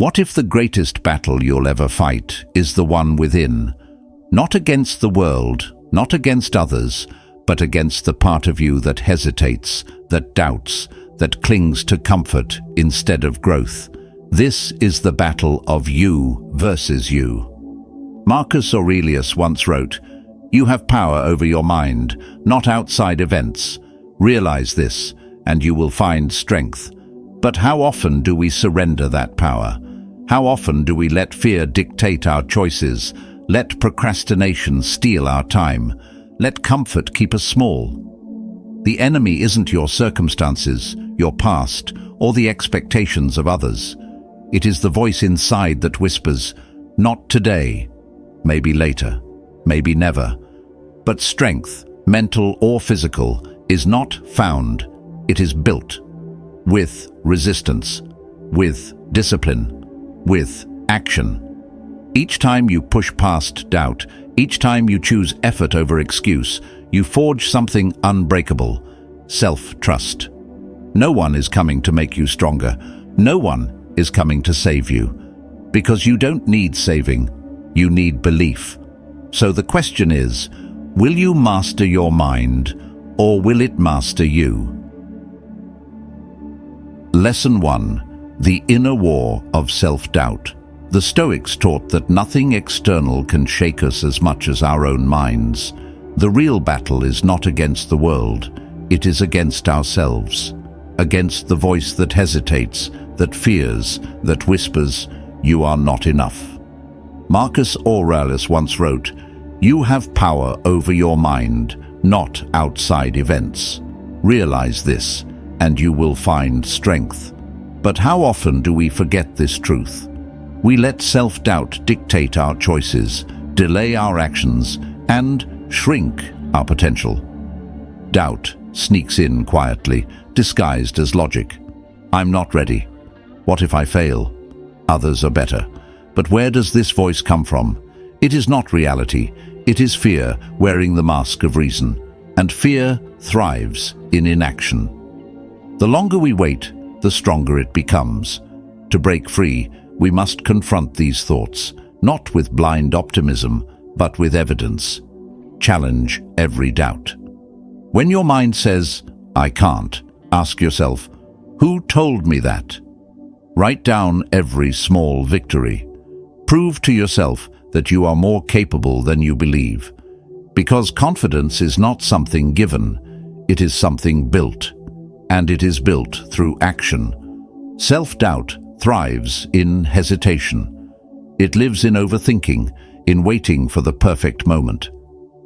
What if the greatest battle you'll ever fight is the one within? Not against the world, not against others, but against the part of you that hesitates, that doubts, that clings to comfort instead of growth. This is the battle of you versus you. Marcus Aurelius once wrote, "You have power over your mind, not outside events. Realize this, and you will find strength." But how often do we surrender that power? How often do we let fear dictate our choices, let procrastination steal our time, let comfort keep us small? The enemy isn't your circumstances, your past, or the expectations of others. It is the voice inside that whispers, "Not today, maybe later, maybe never." But strength, mental or physical, is not found, it is built. With resistance, with discipline, with action. Each time you push past doubt, each time you choose effort over excuse, you forge something unbreakable: self-trust. No one is coming to make you stronger. No one is coming to save you. Because you don't need saving, you need belief. So the question is, will you master your mind, or will it master you? Lesson 1. The Inner War of Self-Doubt. The Stoics taught that nothing external can shake us as much as our own minds. The real battle is not against the world, it is against ourselves, against the voice that hesitates, that fears, that whispers, "You are not enough." Marcus Aurelius once wrote, "You have power over your mind, not outside events. Realize this, and you will find strength." But how often do we forget this truth? We let self-doubt dictate our choices, delay our actions, and shrink our potential. Doubt sneaks in quietly, disguised as logic. "I'm not ready. What if I fail? Others are better." But where does this voice come from? It is not reality. It is fear wearing the mask of reason. And fear thrives in inaction. The longer we wait, the stronger it becomes. To break free, we must confront these thoughts, not with blind optimism, but with evidence. Challenge every doubt. When your mind says, "I can't," ask yourself, "Who told me that?" Write down every small victory. Prove to yourself that you are more capable than you believe. Because confidence is not something given, it is something built. And it is built through action. Self-doubt thrives in hesitation. It lives in overthinking, in waiting for the perfect moment.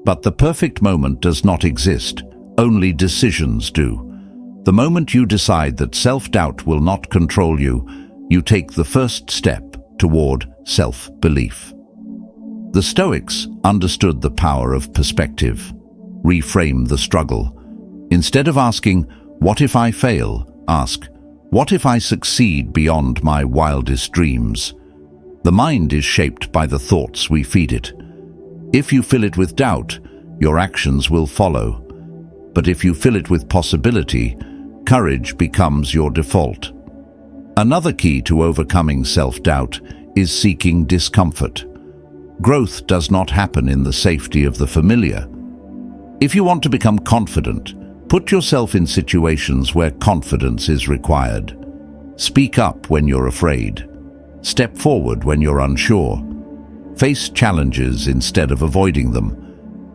But the perfect moment does not exist, only decisions do. The moment you decide that self-doubt will not control you, you take the first step toward self-belief. The Stoics understood the power of perspective. Reframe the struggle. Instead of asking, "What if I fail?" ask, "What if I succeed beyond my wildest dreams?" The mind is shaped by the thoughts we feed it. If you fill it with doubt, your actions will follow. But if you fill it with possibility, courage becomes your default. Another key to overcoming self-doubt is seeking discomfort. Growth does not happen in the safety of the familiar. If you want to become confident, put yourself in situations where confidence is required. Speak up when you're afraid. Step forward when you're unsure. Face challenges instead of avoiding them.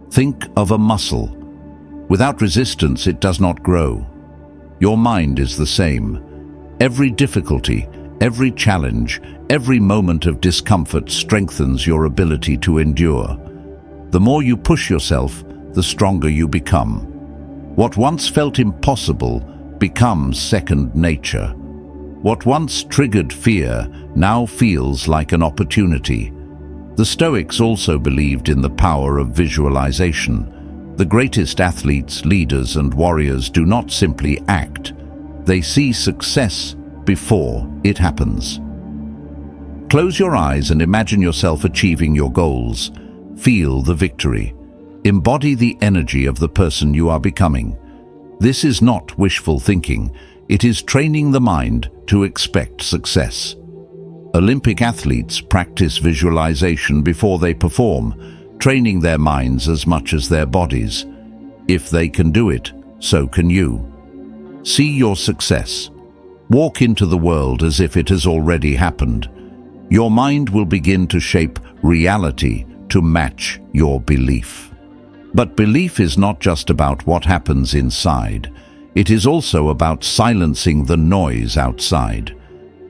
Think of a muscle. Without resistance, it does not grow. Your mind is the same. Every difficulty, every challenge, every moment of discomfort strengthens your ability to endure. The more you push yourself, the stronger you become. What once felt impossible becomes second nature. What once triggered fear now feels like an opportunity. The Stoics also believed in the power of visualization. The greatest athletes, leaders, and warriors do not simply act. They see success before it happens. Close your eyes and imagine yourself achieving your goals. Feel the victory. Embody the energy of the person you are becoming. This is not wishful thinking. It is training the mind to expect success. Olympic athletes practice visualization before they perform, training their minds as much as their bodies. If they can do it, so can you. See your success. Walk into the world as if it has already happened. Your mind will begin to shape reality to match your belief. But belief is not just about what happens inside. It is also about silencing the noise outside.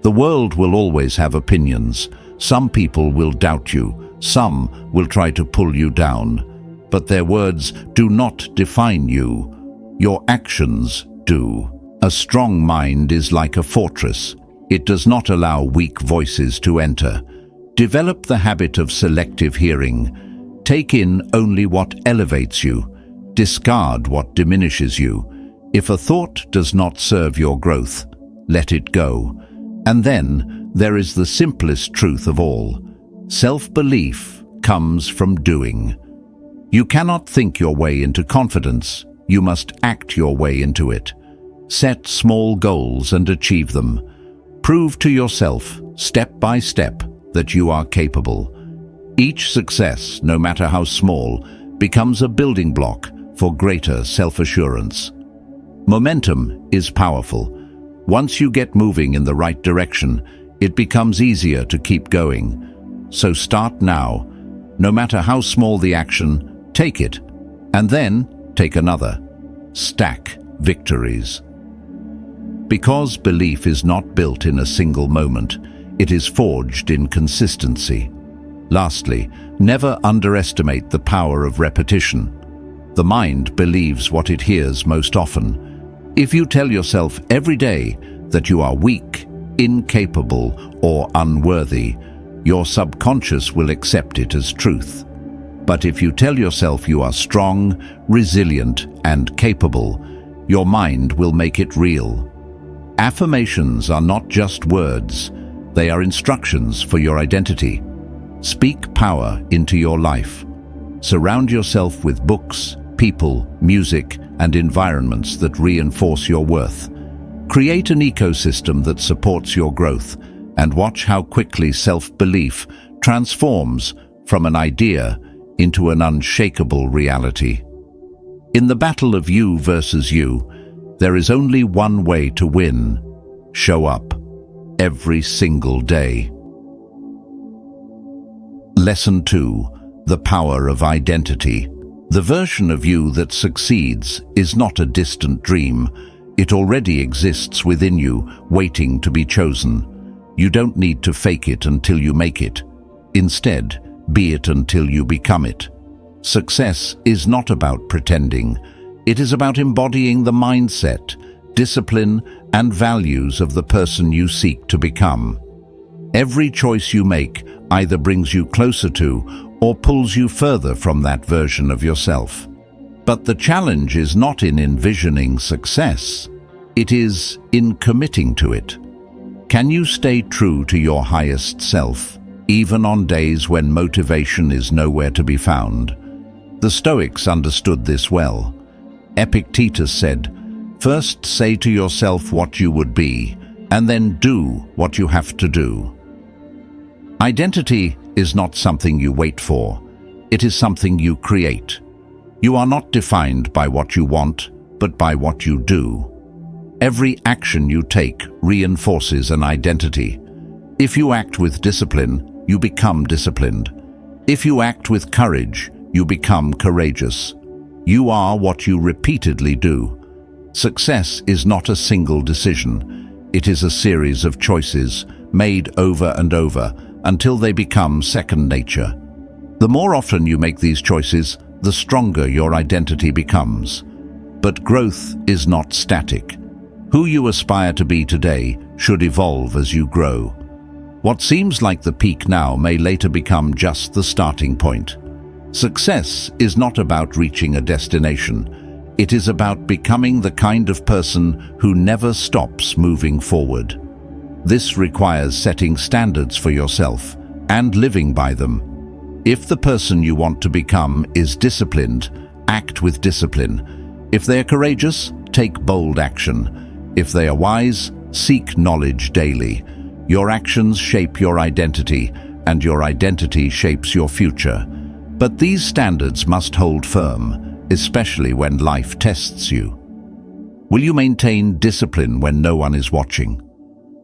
The world will always have opinions. Some people will doubt you. Some will try to pull you down. But their words do not define you. Your actions do. A strong mind is like a fortress. It does not allow weak voices to enter. Develop the habit of selective hearing. Take in only what elevates you. Discard what diminishes you. If a thought does not serve your growth, let it go. And then there is the simplest truth of all. Self-belief comes from doing. You cannot think your way into confidence. You must act your way into it. Set small goals and achieve them. Prove to yourself, step by step, that you are capable. Each success, no matter how small, becomes a building block for greater self-assurance. Momentum is powerful. Once you get moving in the right direction, it becomes easier to keep going. So start now. No matter how small the action, take it. And then take another. Stack victories. Because belief is not built in a single moment, it is forged in consistency. Lastly, never underestimate the power of repetition. The mind believes what it hears most often. If you tell yourself every day that you are weak, incapable, or unworthy, your subconscious will accept it as truth. But if you tell yourself you are strong, resilient, and capable, your mind will make it real. Affirmations are not just words, they are instructions for your identity. Speak power into your life. Surround yourself with books, people, music, and environments that reinforce your worth. Create an ecosystem that supports your growth, and watch how quickly self-belief transforms from an idea into an unshakable reality. In the battle of you versus you, there is only one way to win. Show up every single day. Lesson 2. The power of identity. The version of you that succeeds is not a distant dream. It already exists within you, waiting to be chosen. You don't need to fake it until you make it. Instead, be it until you become it. Success is not about pretending. It is about embodying the mindset, discipline, and values of the person you seek to become. Every choice you make either brings you closer to or pulls you further from that version of yourself. But the challenge is not in envisioning success. It is in committing to it. Can you stay true to your highest self, even on days when motivation is nowhere to be found? The Stoics understood this well. Epictetus said, "First say to yourself what you would be, and then do what you have to do." Identity is not something you wait for. It is something you create. You are not defined by what you want, but by what you do. Every action you take reinforces an identity. If you act with discipline, you become disciplined. If you act with courage, you become courageous. You are what you repeatedly do. Success is not a single decision. It is a series of choices made over and over until they become second nature. The more often you make these choices, the stronger your identity becomes. But growth is not static. Who you aspire to be today should evolve as you grow. What seems like the peak now may later become just the starting point. Success is not about reaching a destination. It is about becoming the kind of person who never stops moving forward. This requires setting standards for yourself and living by them. If the person you want to become is disciplined, act with discipline. If they are courageous, take bold action. If they are wise, seek knowledge daily. Your actions shape your identity, and your identity shapes your future. But these standards must hold firm, especially when life tests you. Will you maintain discipline when no one is watching?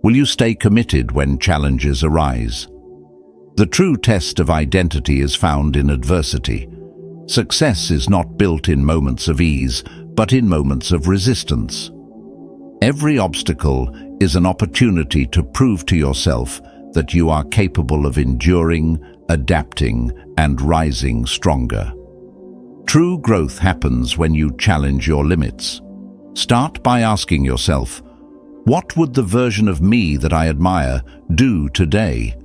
Will you stay committed when challenges arise? The true test of identity is found in adversity. Success is not built in moments of ease, but in moments of resistance. Every obstacle is an opportunity to prove to yourself that you are capable of enduring, adapting, and rising stronger. True growth happens when you challenge your limits. Start by asking yourself, what would the version of me that I admire do today?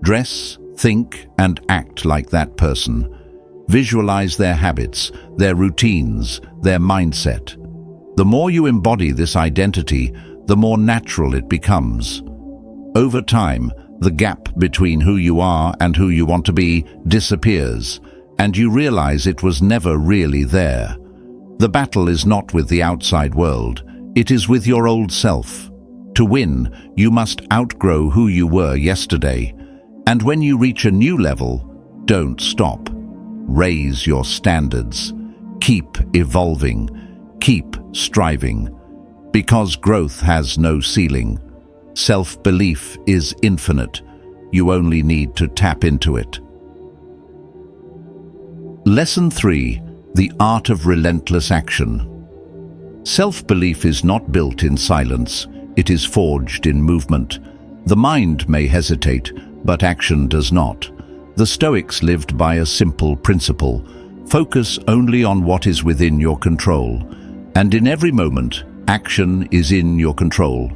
Dress, think, and act like that person. Visualize their habits, their routines, their mindset. The more you embody this identity, the more natural it becomes. Over time, the gap between who you are and who you want to be disappears, and you realize it was never really there. The battle is not with the outside world, it is with your old self. To win, you must outgrow who you were yesterday, and when you reach a new level, don't stop. Raise your standards. Keep evolving. Keep striving. Because growth has no ceiling. Self-belief is infinite. You only need to tap into it. Lesson 3. The Art of Relentless Action. Self-belief is not built in silence. It is forged in movement. The mind may hesitate, but action does not. The Stoics lived by a simple principle: focus only on what is within your control. And in every moment, action is in your control.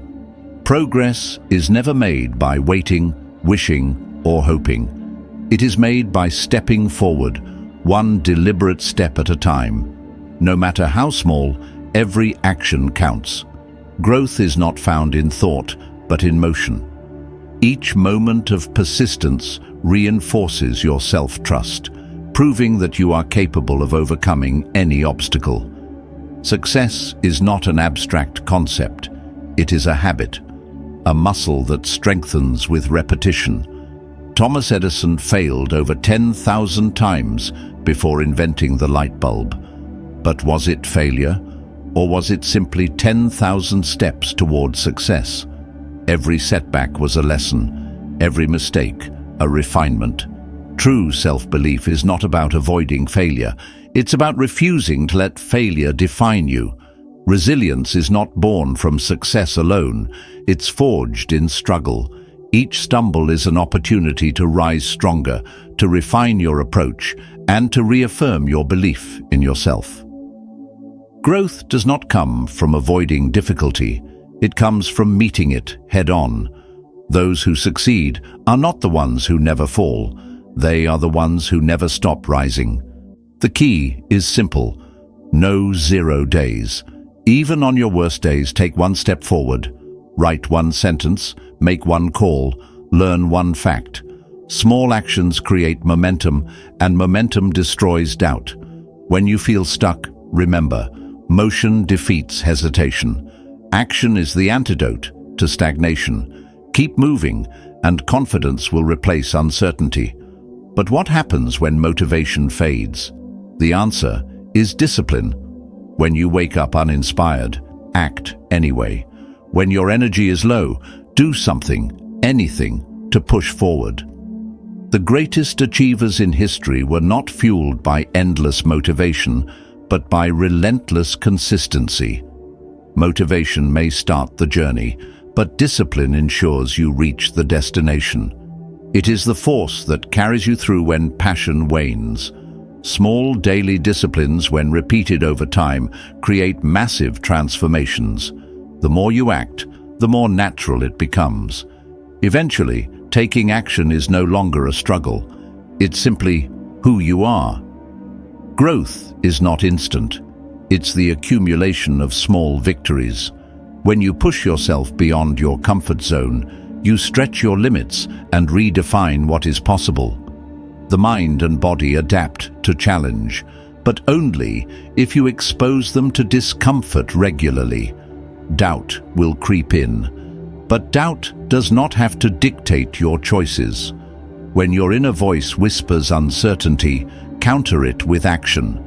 Progress is never made by waiting, wishing, or hoping. It is made by stepping forward, one deliberate step at a time. No matter how small, every action counts. Growth is not found in thought, but in motion. Each moment of persistence reinforces your self-trust, proving that you are capable of overcoming any obstacle. Success is not an abstract concept. It is a habit, a muscle that strengthens with repetition. Thomas Edison failed over 10,000 times before inventing the light bulb. But was it failure, or was it simply 10,000 steps toward success? Every setback was a lesson, every mistake a refinement. True self-belief is not about avoiding failure. It's about refusing to let failure define you. Resilience is not born from success alone. It's forged in struggle. Each stumble is an opportunity to rise stronger, to refine your approach, and to reaffirm your belief in yourself. Growth does not come from avoiding difficulty. It comes from meeting it head-on. Those who succeed are not the ones who never fall. They are the ones who never stop rising. The key is simple. No 0 days. Even on your worst days, take one step forward. Write one sentence, make one call, learn one fact. Small actions create momentum, and momentum destroys doubt. When you feel stuck, remember, motion defeats hesitation. Action is the antidote to stagnation. Keep moving, and confidence will replace uncertainty. But what happens when motivation fades? The answer is discipline. When you wake up uninspired, act anyway. When your energy is low, do something, anything, to push forward. The greatest achievers in history were not fueled by endless motivation, but by relentless consistency. Motivation may start the journey, but discipline ensures you reach the destination. It is the force that carries you through when passion wanes. Small daily disciplines, when repeated over time, create massive transformations. The more you act, the more natural it becomes. Eventually, taking action is no longer a struggle. It's simply who you are. Growth is not instant. It's the accumulation of small victories. When you push yourself beyond your comfort zone, you stretch your limits and redefine what is possible. The mind and body adapt to challenge, but only if you expose them to discomfort regularly. Doubt will creep in. But doubt does not have to dictate your choices. When your inner voice whispers uncertainty, counter it with action.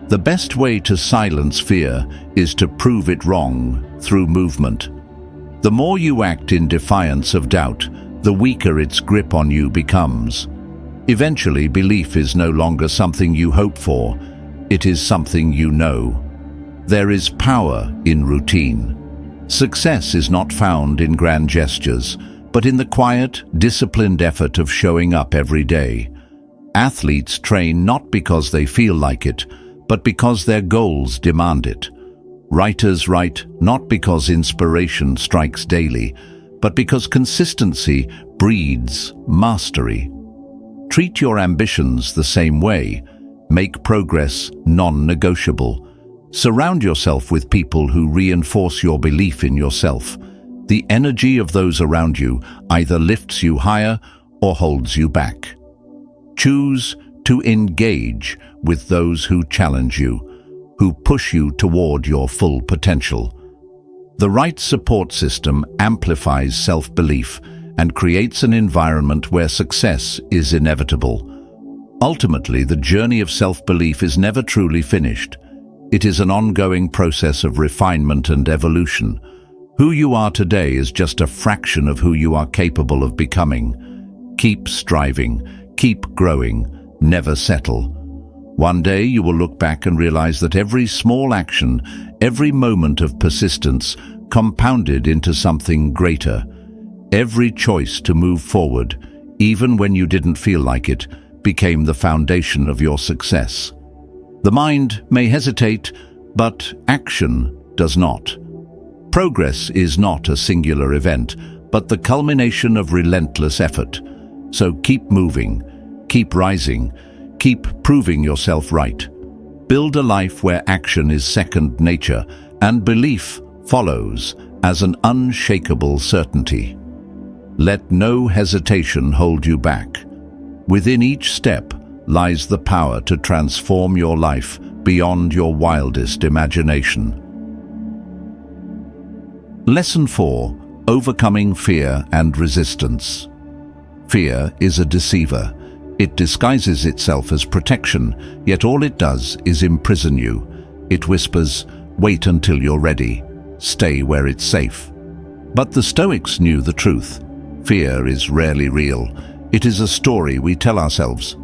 The best way to silence fear is to prove it wrong through movement. The more you act in defiance of doubt, the weaker its grip on you becomes. Eventually, belief is no longer something you hope for, it is something you know. There is power in routine. Success is not found in grand gestures, but in the quiet, disciplined effort of showing up every day. Athletes train not because they feel like it, but because their goals demand it. Writers write not because inspiration strikes daily, but because consistency breeds mastery. Treat your ambitions the same way. Make progress non-negotiable. Surround yourself with people who reinforce your belief in yourself. The energy of those around you either lifts you higher or holds you back. Choose to engage with those who challenge you, who push you toward your full potential. The right support system amplifies self-belief and creates an environment where success is inevitable. Ultimately, the journey of self-belief is never truly finished. It is an ongoing process of refinement and evolution. Who you are today is just a fraction of who you are capable of becoming. Keep striving, keep growing, never settle. One day you will look back and realize that every small action, every moment of persistence compounded into something greater. Every choice to move forward, even when you didn't feel like it, became the foundation of your success. The mind may hesitate, but action does not. Progress is not a singular event, but the culmination of relentless effort. So keep moving, keep rising, keep proving yourself right. Build a life where action is second nature and belief follows as an unshakable certainty. Let no hesitation hold you back. Within each step lies the power to transform your life beyond your wildest imagination. Lesson 4: Overcoming Fear and Resistance. Fear is a deceiver. It disguises itself as protection, yet all it does is imprison you. It whispers, "Wait until you're ready. Stay where it's safe." But the Stoics knew the truth. Fear is rarely real. It is a story we tell ourselves.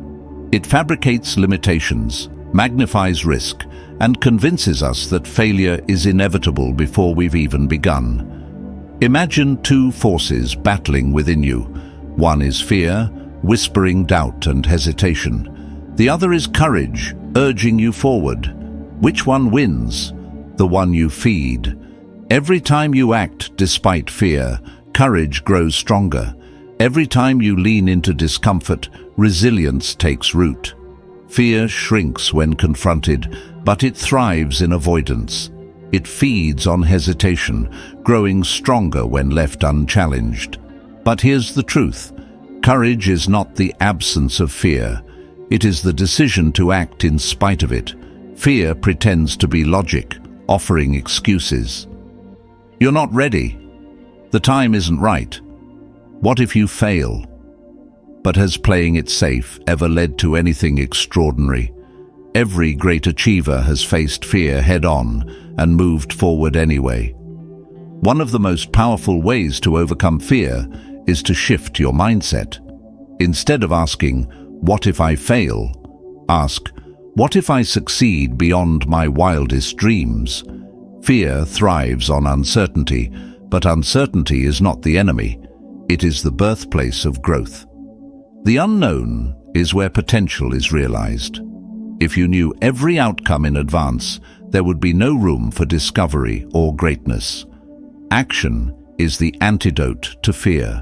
It fabricates limitations, magnifies risk, and convinces us that failure is inevitable before we've even begun. Imagine two forces battling within you. One is fear, whispering doubt and hesitation. The other is courage, urging you forward. Which one wins? The one you feed. Every time you act despite fear, courage grows stronger. Every time you lean into discomfort, resilience takes root. Fear shrinks when confronted, but it thrives in avoidance. It feeds on hesitation, growing stronger when left unchallenged. But here's the truth. Courage is not the absence of fear. It is the decision to act in spite of it. Fear pretends to be logic, offering excuses. You're not ready. The time isn't right. What if you fail? But has playing it safe ever led to anything extraordinary? Every great achiever has faced fear head-on and moved forward anyway. One of the most powerful ways to overcome fear is to shift your mindset. Instead of asking, "What if I fail?" ask, "What if I succeed beyond my wildest dreams?" Fear thrives on uncertainty, but uncertainty is not the enemy. It is the birthplace of growth. The unknown is where potential is realized. If you knew every outcome in advance, there would be no room for discovery or greatness. Action is the antidote to fear.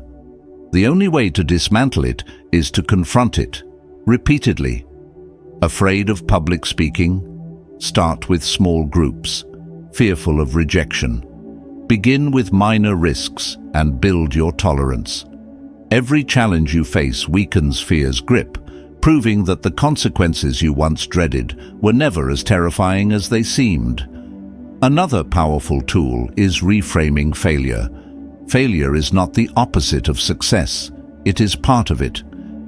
The only way to dismantle it is to confront it, repeatedly. Afraid of public speaking? Start with small groups. Fearful of rejection? Begin with minor risks and build your tolerance. Every challenge you face weakens fear's grip, proving that the consequences you once dreaded were never as terrifying as they seemed. Another powerful tool is reframing failure. Failure is not the opposite of success. It is part of it.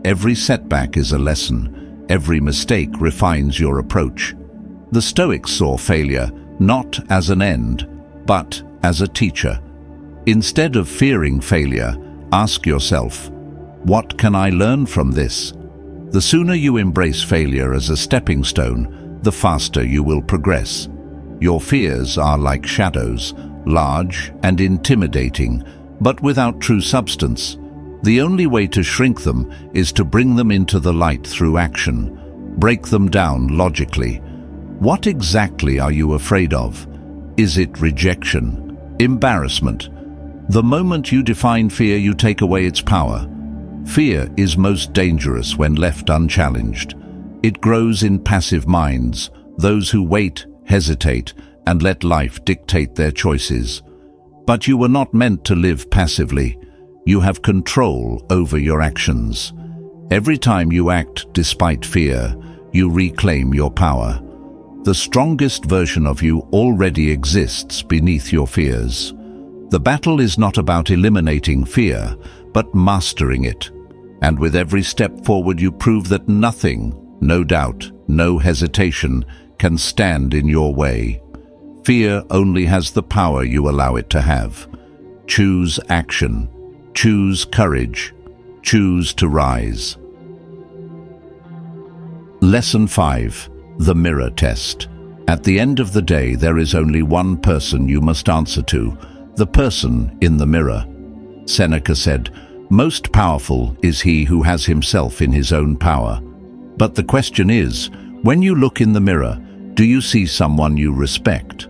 Every setback is a lesson. Every mistake refines your approach. The Stoics saw failure not as an end, but as a teacher. Instead of fearing failure, ask yourself, what can I learn from this? The sooner you embrace failure as a stepping stone, the faster you will progress. Your fears are like shadows, large and intimidating, but without true substance. The only way to shrink them is to bring them into the light through action. Break them down logically. What exactly are you afraid of? Is it rejection? Embarrassment? The moment you define fear, you take away its power. Fear is most dangerous when left unchallenged. It grows in passive minds, those who wait, hesitate, and let life dictate their choices. But you were not meant to live passively. You have control over your actions. Every time you act despite fear, you reclaim your power. The strongest version of you already exists beneath your fears. The battle is not about eliminating fear, but mastering it. And with every step forward, you prove that nothing, no doubt, no hesitation, can stand in your way. Fear only has the power you allow it to have. Choose action. Choose courage. Choose to rise. Lesson 5. The Mirror Test. At the end of the day, there is only one person you must answer to, the person in the mirror. Seneca said, "Most powerful is he who has himself in his own power." But the question is, when you look in the mirror, do you see someone you respect?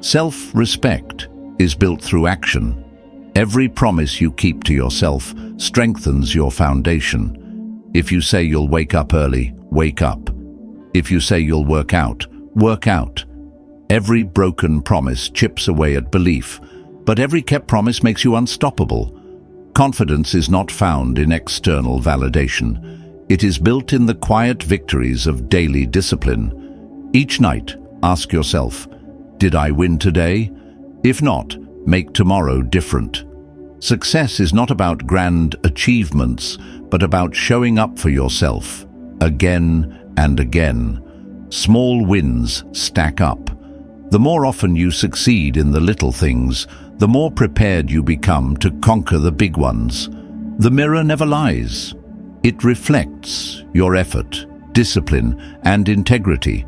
Self-respect is built through action. Every promise you keep to yourself strengthens your foundation. If you say you'll wake up early, wake up. If you say you'll work out, work out. Every broken promise chips away at belief, but every kept promise makes you unstoppable. Confidence is not found in external validation. It is built in the quiet victories of daily discipline. Each night, ask yourself, did I win today? If not, make tomorrow different. Success is not about grand achievements, but about showing up for yourself, again and again. Small wins stack up. The more often you succeed in the little things, the more prepared you become to conquer the big ones. The mirror never lies. It reflects your effort, discipline, and integrity.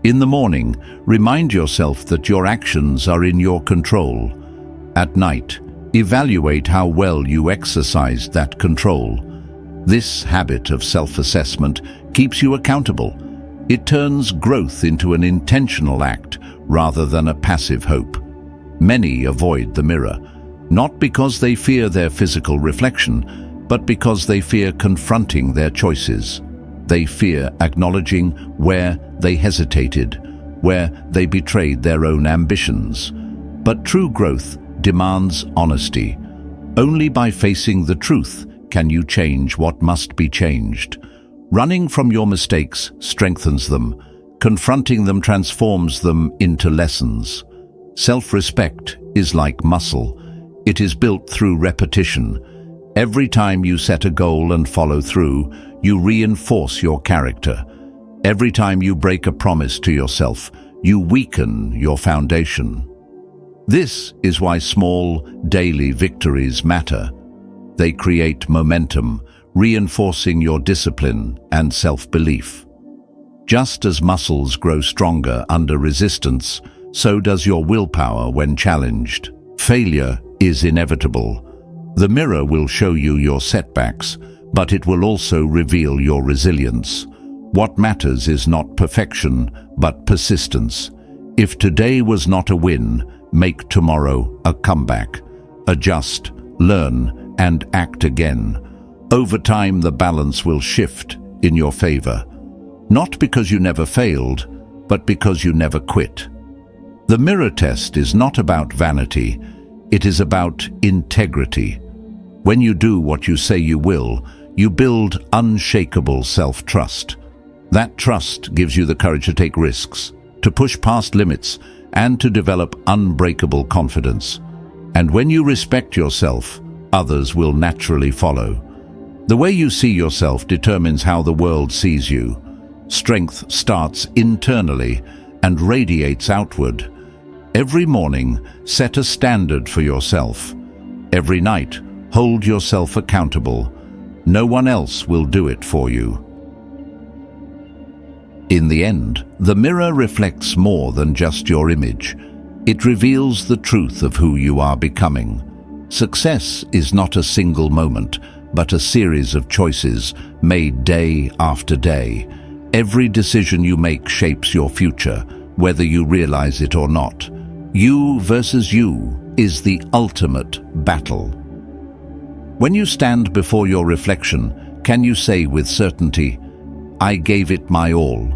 In the morning, remind yourself that your actions are in your control. At night, evaluate how well you exercised that control. This habit of self-assessment keeps you accountable. It turns growth into an intentional act rather than a passive hope. Many avoid the mirror, not because they fear their physical reflection, but because they fear confronting their choices. They fear acknowledging where they hesitated, where they betrayed their own ambitions. But true growth demands honesty. Only by facing the truth can you change what must be changed. Running from your mistakes strengthens them. Confronting them transforms them into lessons. Self-respect is like muscle. It is built through repetition. Every time you set a goal and follow through, you reinforce your character. Every time you break a promise to yourself, you weaken your foundation. This is why small, daily victories matter. They create momentum, reinforcing your discipline and self-belief. Just as muscles grow stronger under resistance, so does your willpower when challenged. Failure is inevitable. The mirror will show you your setbacks, but it will also reveal your resilience. What matters is not perfection, but persistence. If today was not a win, make tomorrow a comeback. Adjust, learn, and act again. Over time, the balance will shift in your favor. Not because you never failed, but because you never quit. The mirror test is not about vanity. It is about integrity. When you do what you say you will, you build unshakable self-trust. That trust gives you the courage to take risks, to push past limits, and to develop unbreakable confidence. And when you respect yourself, others will naturally follow. The way you see yourself determines how the world sees you. Strength starts internally and radiates outward. Every morning, set a standard for yourself. Every night, hold yourself accountable. No one else will do it for you. In the end, the mirror reflects more than just your image. It reveals the truth of who you are becoming. Success is not a single moment, but a series of choices made day after day. Every decision you make shapes your future, whether you realize it or not. You versus you is the ultimate battle. When you stand before your reflection, can you say with certainty, "I gave it my all"?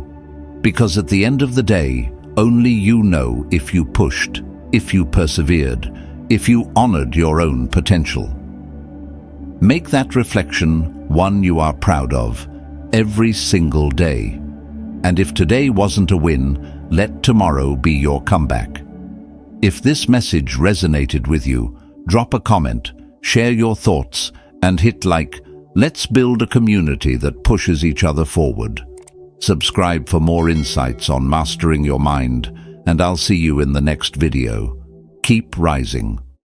Because at the end of the day, only you know if you pushed, if you persevered, if you honored your own potential. Make that reflection one you are proud of, every single day. And if today wasn't a win, let tomorrow be your comeback. If this message resonated with you, drop a comment, share your thoughts, and hit like. Let's build a community that pushes each other forward. Subscribe for more insights on mastering your mind, and I'll see you in the next video. Keep rising.